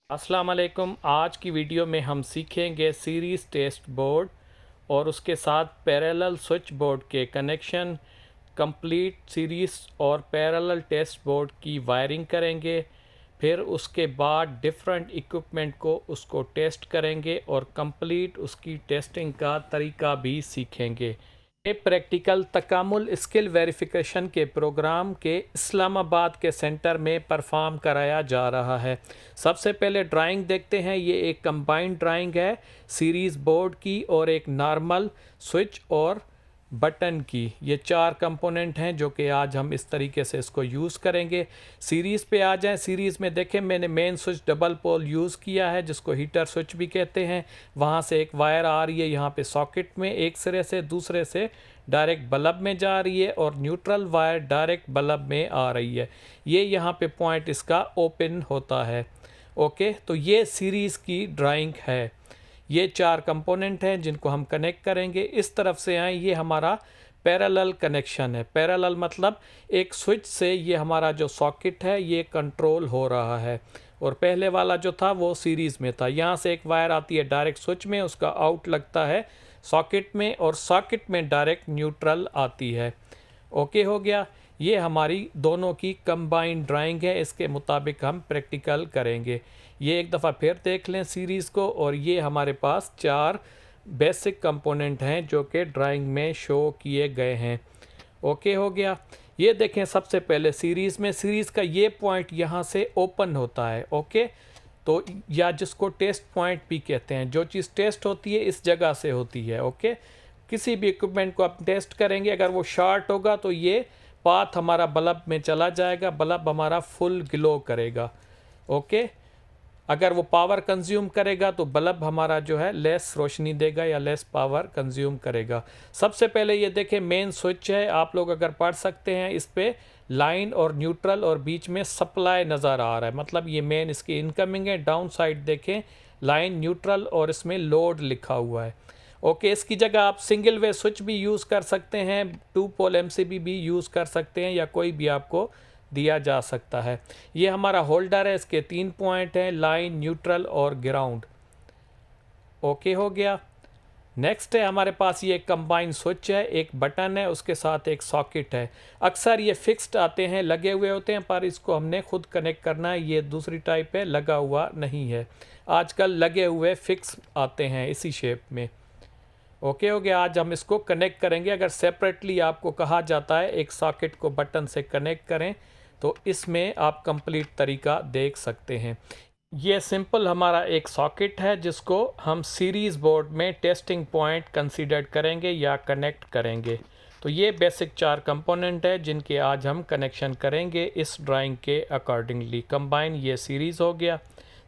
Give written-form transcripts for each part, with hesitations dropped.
अस्सलाम वालेकुम। आज की वीडियो में हम सीखेंगे सीरीज़ टेस्ट बोर्ड और उसके साथ पैरेलल स्विच बोर्ड के कनेक्शन, कंप्लीट सीरीज़ और पैरेलल टेस्ट बोर्ड की वायरिंग करेंगे। फिर उसके बाद डिफरेंट इक्विपमेंट को उसको टेस्ट करेंगे और कंप्लीट उसकी टेस्टिंग का तरीका भी सीखेंगे। ये प्रैक्टिकल तकामुल स्किल वेरिफिकेशन के प्रोग्राम के इस्लामाबाद के सेंटर में परफॉर्म कराया जा रहा है। सबसे पहले ड्राइंग देखते हैं। ये एक कंबाइंड ड्राइंग है सीरीज़ बोर्ड की और एक नॉर्मल स्विच और बटन की। ये 4 कंपोनेंट हैं जो कि आज हम इस तरीके से इसको यूज़ करेंगे। सीरीज़ पे आ जाएं। सीरीज़ में देखें मैंने main switch double pole use किया है जिसको हीटर स्विच भी कहते हैं। वहाँ से एक वायर आ रही है यहाँ पे सॉकेट में, एक सिरे से दूसरे से डायरेक्ट बल्ब में जा रही है और न्यूट्रल वायर डायरेक्ट बल्ब में आ रही है। ये यहाँ पे पॉइंट इसका ओपन होता है। ओके, तो ये सीरीज़ की ड्राइंग है। ये 4 कंपोनेंट हैं जिनको हम कनेक्ट करेंगे। इस तरफ से आए, ये हमारा पैरेलल कनेक्शन है। पैरेलल मतलब एक स्विच से ये हमारा जो सॉकेट है ये कंट्रोल हो रहा है और पहले वाला जो था वो सीरीज़ में था। यहाँ से एक वायर आती है डायरेक्ट स्विच में, उसका आउट लगता है सॉकेट में और सॉकेट में डायरेक्ट न्यूट्रल आती है। ओके हो गया। ये हमारी दोनों की कंबाइंड ड्राइंग है, इसके मुताबिक हम प्रैक्टिकल करेंगे। ये एक दफ़ा फिर देख लें सीरीज़ को। और ये हमारे पास 4 बेसिक कंपोनेंट हैं जो कि ड्राइंग में शो किए गए हैं। ओके हो गया। ये देखें, सबसे पहले सीरीज़ का ये पॉइंट यहाँ से ओपन होता है। ओके, तो या जिसको टेस्ट पॉइंट भी कहते हैं, जो चीज़ टेस्ट होती है इस जगह से होती है। ओके, किसी भी इक्विपमेंट को आप टेस्ट करेंगे, अगर वो शॉर्ट होगा तो ये पाथ हमारा बल्ब में चला जाएगा, बल्ब हमारा फुल ग्लो करेगा। ओके, अगर वो पावर कंज्यूम करेगा तो बल्ब हमारा जो है लेस रोशनी देगा या लेस पावर कंज्यूम करेगा। सबसे पहले ये देखें मेन स्विच है, आप लोग अगर पढ़ सकते हैं इस पे लाइन और न्यूट्रल और बीच में सप्लाई नज़र आ रहा है, मतलब ये मेन इसकी इनकमिंग है। डाउन साइड देखें लाइन, न्यूट्रल और इसमें लोड लिखा हुआ है। ओके, इसकी जगह आप सिंगल वे स्विच भी यूज़ कर सकते हैं, 2 पोल एमसीबी भी यूज़ कर सकते हैं या कोई भी आपको दिया जा सकता है। ये हमारा होल्डर है, इसके 3 पॉइंट हैं, लाइन, न्यूट्रल और ग्राउंड। ओके हो गया। नेक्स्ट है हमारे पास ये कंबाइन स्विच है, एक बटन है, उसके साथ एक सॉकेट है। अक्सर ये फिक्स्ड आते हैं, लगे हुए होते हैं, पर इसको हमने खुद कनेक्ट करना है। ये दूसरी टाइप है, लगा हुआ नहीं है। आजकल लगे हुए फिक्स आते हैं इसी शेप में। ओके हो गया। आज हम इसको कनेक्ट करेंगे। अगर सेपरेटली आपको कहा जाता है एक सॉकेट को बटन से कनेक्ट करें तो इसमें आप कंप्लीट तरीका देख सकते हैं। ये सिंपल हमारा एक सॉकेट है जिसको हम सीरीज़ बोर्ड में टेस्टिंग पॉइंट कंसीडर करेंगे या कनेक्ट करेंगे। तो ये बेसिक 4 कंपोनेंट है जिनके आज हम कनेक्शन करेंगे इस ड्राइंग के अकॉर्डिंगली। कंबाइन ये सीरीज़ हो गया।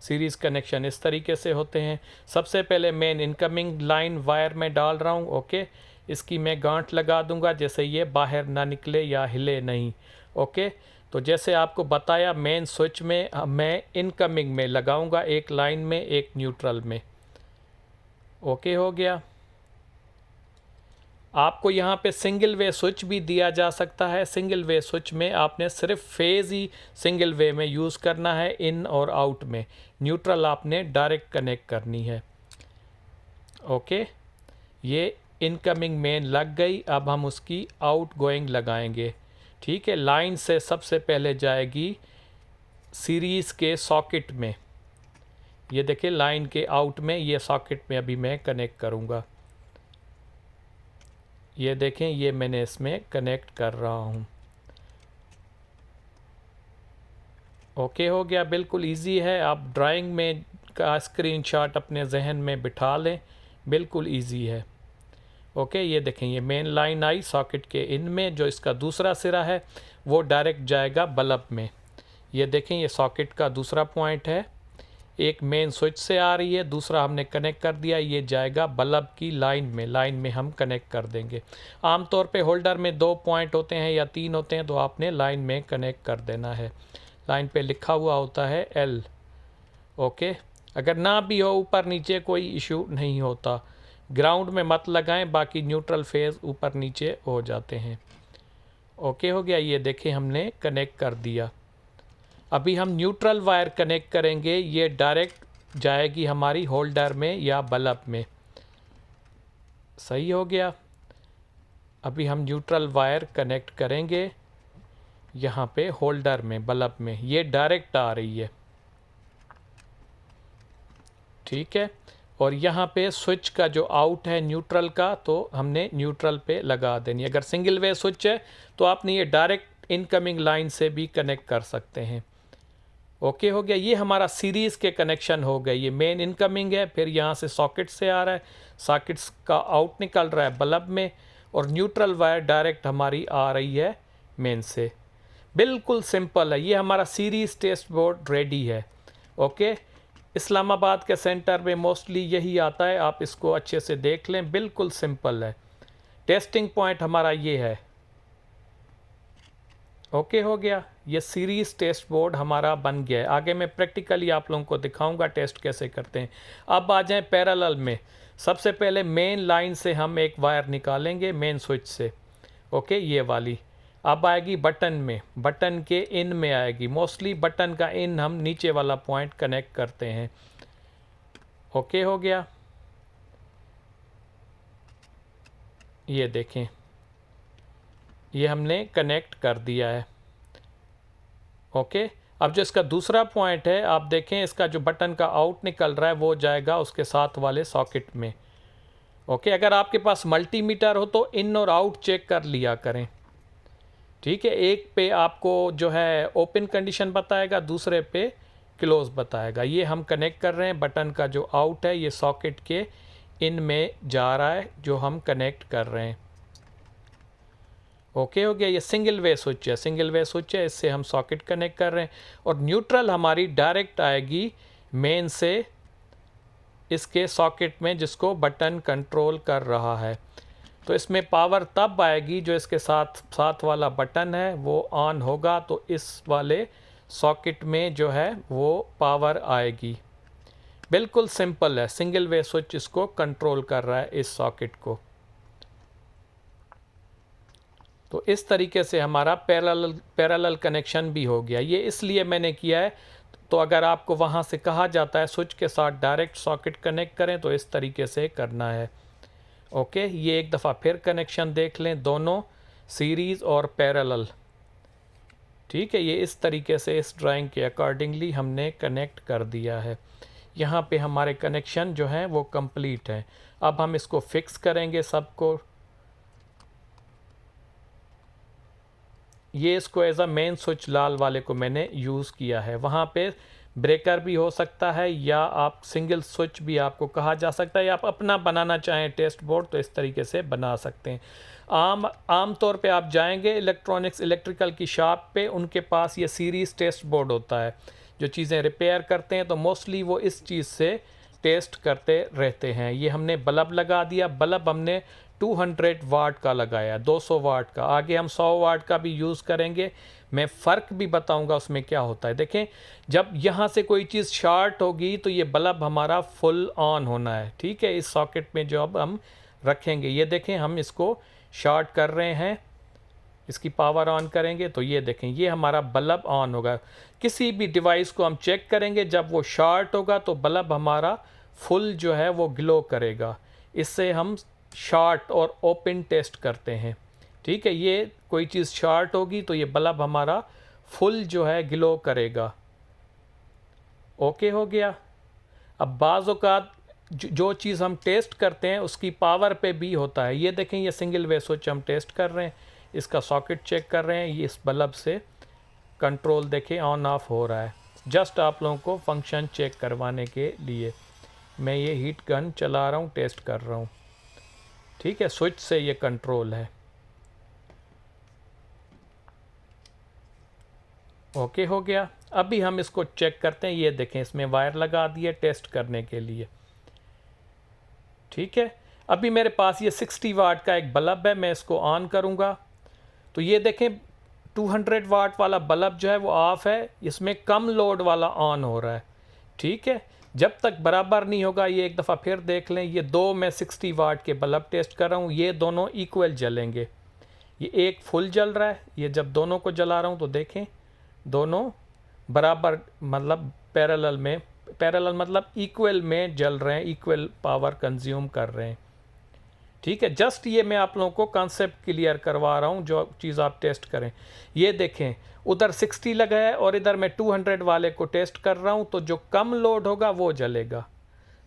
सीरीज़ कनेक्शन इस तरीके से होते हैं। सबसे पहले मेन इनकमिंग लाइन वायर में डाल रहा हूँ। ओके, इसकी मैं गांठ लगा दूंगा जैसे ये बाहर ना निकले या हिले नहीं। ओके, तो जैसे आपको बताया मेन स्विच में मैं इनकमिंग में लगाऊंगा, एक लाइन में एक न्यूट्रल में। ओके हो गया। आपको यहाँ पे सिंगल वे स्विच भी दिया जा सकता है। सिंगल वे स्विच में आपने सिर्फ फेज़ ही सिंगल वे में यूज़ करना है, इन और आउट में। न्यूट्रल आपने डायरेक्ट कनेक्ट करनी है। ओके, ये इनकमिंग मेन लग गई। अब हम उसकी आउट गोइंग लगाएंगे। ठीक है, लाइन से सबसे पहले जाएगी सीरीज़ के सॉकेट में। ये देखिए लाइन के आउट में, ये सॉकेट में अभी मैं कनेक्ट करूँगा। ये देखें, ये मैंने इसमें कनेक्ट कर रहा हूँ। ओके हो गया। बिल्कुल इजी है। आप ड्राइंग में का स्क्रीनशॉट अपने जहन में बिठा लें, बिल्कुल इजी है। ओके, ये देखें ये मेन लाइन आई सॉकेट के इन में, जो इसका दूसरा सिरा है वो डायरेक्ट जाएगा बल्ब में। ये देखें ये सॉकेट का दूसरा पॉइंट है, एक मेन स्विच से आ रही है, दूसरा हमने कनेक्ट कर दिया, ये जाएगा बल्ब की लाइन में। लाइन में हम कनेक्ट कर देंगे। आमतौर पे होल्डर में 2 पॉइंट होते हैं या 3 होते हैं, तो आपने लाइन में कनेक्ट कर देना है। लाइन पे लिखा हुआ होता है L। ओके, अगर ना भी हो ऊपर नीचे कोई इशू नहीं होता। ग्राउंड में मत लगाएं, बाकी न्यूट्रल फेज़ ऊपर नीचे हो जाते हैं। ओके हो गया। ये देखें हमने कनेक्ट कर दिया। अभी हम न्यूट्रल वायर कनेक्ट करेंगे, ये डायरेक्ट जाएगी हमारी होल्डर में या बल्ब में। सही हो गया। अभी हम न्यूट्रल वायर कनेक्ट करेंगे यहाँ पे होल्डर में, बल्ब में, ये डायरेक्ट आ रही है। ठीक है। और यहाँ पे स्विच का जो आउट है न्यूट्रल का, तो हमने न्यूट्रल पे लगा देनी। अगर सिंगल वे स्विच है तो आपने ये डायरेक्ट इनकमिंग लाइन से भी कनेक्ट कर सकते हैं। ओके हो गया। ये हमारा सीरीज़ के कनेक्शन हो गए। ये मेन इनकमिंग है, फिर यहाँ से सॉकेट से आ रहा है, सॉकेट्स का आउट निकल रहा है बल्ब में, और न्यूट्रल वायर डायरेक्ट हमारी आ रही है मेन से। बिल्कुल सिंपल है। ये हमारा सीरीज़ टेस्ट बोर्ड रेडी है। ओके। इस्लामाबाद के सेंटर में मोस्टली यही आता है, आप इसको अच्छे से देख लें, बिल्कुल सिंपल है। टेस्टिंग पॉइंट हमारा ये है। ओके हो गया। ये सीरीज़ टेस्ट बोर्ड हमारा बन गया है। आगे मैं प्रैक्टिकली आप लोगों को दिखाऊंगा टेस्ट कैसे करते हैं। अब आ जाएं पैरेलल में। सबसे पहले मेन लाइन से हम एक वायर निकालेंगे मेन स्विच से। ओके, ये वाली अब आएगी बटन में, बटन के इन में आएगी। मोस्टली बटन का इन हम नीचे वाला पॉइंट कनेक्ट करते हैं। ओके हो गया। ये देखें, ये हमने कनेक्ट कर दिया है। ओके। अब जो इसका दूसरा पॉइंट है, आप देखें, इसका जो बटन का आउट निकल रहा है वो जाएगा उसके साथ वाले सॉकेट में। ओके। अगर आपके पास मल्टीमीटर हो तो इन और आउट चेक कर लिया करें। ठीक है। एक पे आपको जो है ओपन कंडीशन बताएगा, दूसरे पे क्लोज बताएगा। ये हम कनेक्ट कर रहे हैं, बटन का जो आउट है ये सॉकेट के इन में जा रहा है जो हम कनेक्ट कर रहे हैं। ओके हो गया। ये सिंगल वे स्विच है, सिंगल वे स्विच है, इससे हम सॉकेट कनेक्ट कर रहे हैं। और न्यूट्रल हमारी डायरेक्ट आएगी मेन से इसके सॉकेट में जिसको बटन कंट्रोल कर रहा है। तो इसमें पावर तब आएगी जो इसके साथ वाला बटन है वो ऑन होगा, तो इस वाले सॉकेट में जो है वो पावर आएगी। बिल्कुल सिंपल है। सिंगल वे स्विच इसको कंट्रोल कर रहा है, इस सॉकेट को। तो इस तरीके से हमारा पैरेलल कनेक्शन भी हो गया। ये इसलिए मैंने किया है, तो अगर आपको वहाँ से कहा जाता है स्विच के साथ डायरेक्ट सॉकेट कनेक्ट करें तो इस तरीके से करना है। ओके। ये एक दफ़ा फिर कनेक्शन देख लें, दोनों सीरीज़ और पैरेलल। ठीक है। ये इस तरीके से इस ड्राइंग के अकॉर्डिंगली हमने कनेक्ट कर दिया है। यहाँ पे हमारे कनेक्शन जो हैं वो कंप्लीट हैं। अब हम इसको फिक्स करेंगे सबको। ये इसको एज अ मेन स्विच लाल वाले को मैंने यूज़ किया है। वहाँ पे ब्रेकर भी हो सकता है, या आप सिंगल स्विच भी आपको कहा जा सकता है, या आप अपना बनाना चाहें टेस्ट बोर्ड तो इस तरीके से बना सकते हैं। आम तौर पे आप जाएंगे इलेक्ट्रिकल की शॉप पे, उनके पास ये सीरीज़ टेस्ट बोर्ड होता है। जो चीज़ें रिपेयर करते हैं तो मोस्टली वो इस चीज़ से टेस्ट करते रहते हैं। ये हमने बल्ब लगा दिया, बल्ब हमने 200 वाट का लगाया, 200 वाट का। आगे हम 100 वाट का भी यूज़ करेंगे। मैं फ़र्क भी बताऊंगा उसमें क्या होता है। देखें, जब यहाँ से कोई चीज़ शॉर्ट होगी तो ये बल्ब हमारा फुल ऑन होना है। ठीक है। इस सॉकेट में जो अब हम रखेंगे, ये देखें, हम इसको शॉर्ट कर रहे हैं, इसकी पावर ऑन करेंगे तो ये देखें, ये हमारा बल्ब ऑन होगा। किसी भी डिवाइस को हम चेक करेंगे, जब वो शॉर्ट होगा तो बल्ब हमारा फुल जो है वो ग्लो करेगा। इससे हम शॉर्ट और ओपन टेस्ट करते हैं। ठीक है। ये कोई चीज़ शॉर्ट होगी तो ये बल्ब हमारा फुल जो है ग्लो करेगा। ओके हो गया। अब बाज़ औक़ात जो चीज़ हम टेस्ट करते हैं उसकी पावर पे भी होता है। ये देखें, ये सिंगल वे स्विच हम टेस्ट कर रहे हैं, इसका सॉकेट चेक कर रहे हैं, ये इस बल्ब से कंट्रोल देखें ऑन ऑफ हो रहा है। जस्ट आप लोगों को फंक्शन चेक करवाने के लिए मैं ये हीट गन चला रहा हूँ, टेस्ट कर रहा हूँ। ठीक है। स्विच से ये कंट्रोल है। ओके हो गया। अभी हम इसको चेक करते हैं। ये देखें, इसमें वायर लगा दिए टेस्ट करने के लिए। ठीक है। अभी मेरे पास ये 60 वाट का एक बल्ब है, मैं इसको ऑन करूँगा तो ये देखें 200 वाट वाला बल्ब जो है वो ऑफ है, इसमें कम लोड वाला ऑन हो रहा है। ठीक है। जब तक बराबर नहीं होगा, ये एक दफ़ा फिर देख लें, ये दो मैं 60 वाट के बल्ब टेस्ट कर रहा हूँ, ये दोनों इक्वल जलेंगे। ये एक फुल जल रहा है, ये जब दोनों को जला रहा हूँ तो देखें दोनों बराबर मतलब पैरेलल मतलब इक्वल में जल रहे हैं, इक्वल पावर कंज्यूम कर रहे हैं। ठीक है, जस्ट ये मैं आप लोगों को कॉन्सेप्ट क्लियर करवा रहा हूँ, जो चीज़ आप टेस्ट करें। ये देखें, उधर 60 लगा है और इधर मैं 200 वाले को टेस्ट कर रहा हूँ, तो जो कम लोड होगा वो जलेगा।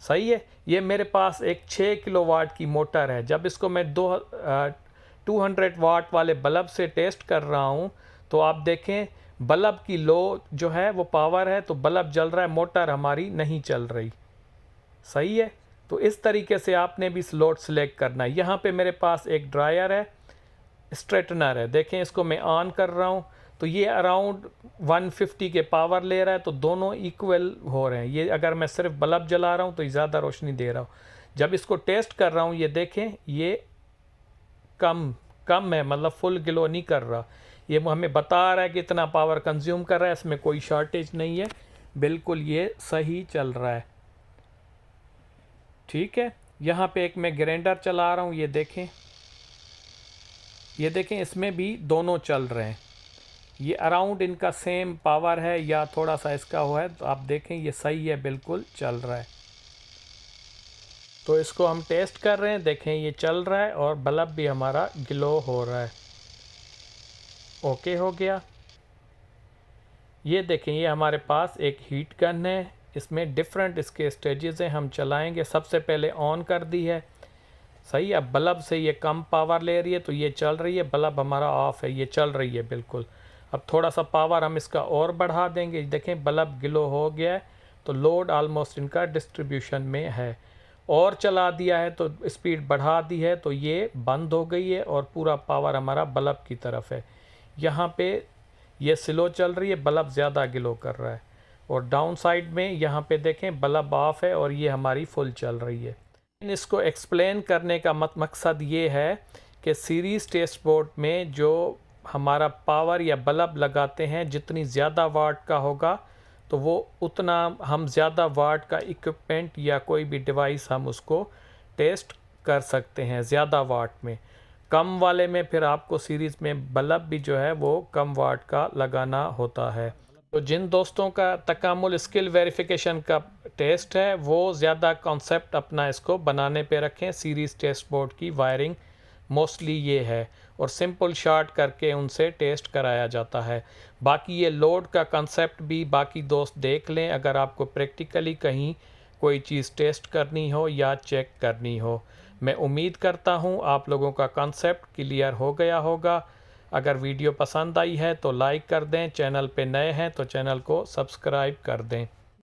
सही है। ये मेरे पास एक 6 किलोवाट की मोटर है। जब इसको मैं 200 वाट वाले बल्ब से टेस्ट कर रहा हूँ, तो आप देखें बल्ब की लो जो है वो पावर है, तो बल्ब जल रहा है, मोटर हमारी नहीं चल रही। सही है। तो इस तरीके से आपने भी लोड सिलेक्ट करना है। यहाँ पे मेरे पास एक ड्रायर है, स्ट्रेटनर है। देखें, इसको मैं ऑन कर रहा हूँ तो ये अराउंड 150 के पावर ले रहा है, तो दोनों इक्वल हो रहे हैं। ये अगर मैं सिर्फ बल्ब जला रहा हूँ तो ज़्यादा रोशनी दे रहा हूँ। जब इसको टेस्ट कर रहा हूँ, ये देखें ये कम है, मतलब फुल ग्लो नहीं कर रहा। ये हमें बता रहा है कि इतना पावर कंज्यूम कर रहा है, इसमें कोई शॉर्टेज नहीं है, बिल्कुल ये सही चल रहा है। ठीक है। यहाँ पे एक मैं ग्राइंडर चला रहा हूँ, ये देखें इसमें भी दोनों चल रहे हैं। ये अराउंड इनका सेम पावर है या थोड़ा सा इसका हुआ है, तो आप देखें ये सही है, बिल्कुल चल रहा है। तो इसको हम टेस्ट कर रहे हैं, देखें ये चल रहा है और बल्ब भी हमारा ग्लो हो रहा है। ओके हो गया। ये देखें, ये हमारे पास एक हीट गन है, इसमें डिफरेंट इसके स्टेजेस हैं, हम चलाएंगे। सबसे पहले ऑन कर दी है। सही। अब बल्ब से ये कम पावर ले रही है, तो ये चल रही है। बल्ब हमारा ऑफ है, ये चल रही है बिल्कुल। अब थोड़ा सा पावर हम इसका और बढ़ा देंगे। देखें बल्ब ग्लो हो गया है, तो लोड ऑलमोस्ट इनका डिस्ट्रीब्यूशन में है। और चला दिया है तो स्पीड बढ़ा दी है, तो ये बंद हो गई है और पूरा पावर हमारा बल्ब की तरफ है। यहाँ पे ये स्लो चल रही है, बल्ब ज़्यादा ग्लो कर रहा है। और डाउन साइड में यहाँ पे देखें बल्ब ऑफ है और ये हमारी फुल चल रही है। इसको एक्सप्लेन करने का मकसद ये है कि सीरीज़ टेस्ट बोर्ड में जो हमारा पावर या बल्ब लगाते हैं, जितनी ज़्यादा वाट का होगा तो वो उतना हम ज़्यादा वाट का इक्विपमेंट या कोई भी डिवाइस हम उसको टेस्ट कर सकते हैं ज़्यादा वाट में। कम वाले में फिर आपको सीरीज़ में बल्ब भी जो है वो कम वाट का लगाना होता है। तो जिन दोस्तों का तकामुल स्किल वेरिफिकेशन का टेस्ट है, वो ज़्यादा कॉन्सेप्ट अपना इसको बनाने पे रखें। सीरीज़ टेस्ट बोर्ड की वायरिंग मोस्टली ये है और सिंपल शॉर्ट करके उनसे टेस्ट कराया जाता है। बाकी ये लोड का कंसेप्ट भी बाकी दोस्त देख लें, अगर आपको प्रैक्टिकली कहीं कोई चीज़ टेस्ट करनी हो या चेक करनी हो। मैं उम्मीद करता हूँ आप लोगों का कंसेप्ट क्लियर हो गया होगा। अगर वीडियो पसंद आई है तो लाइक कर दें, चैनल पे नए हैं तो चैनल को सब्सक्राइब कर दें।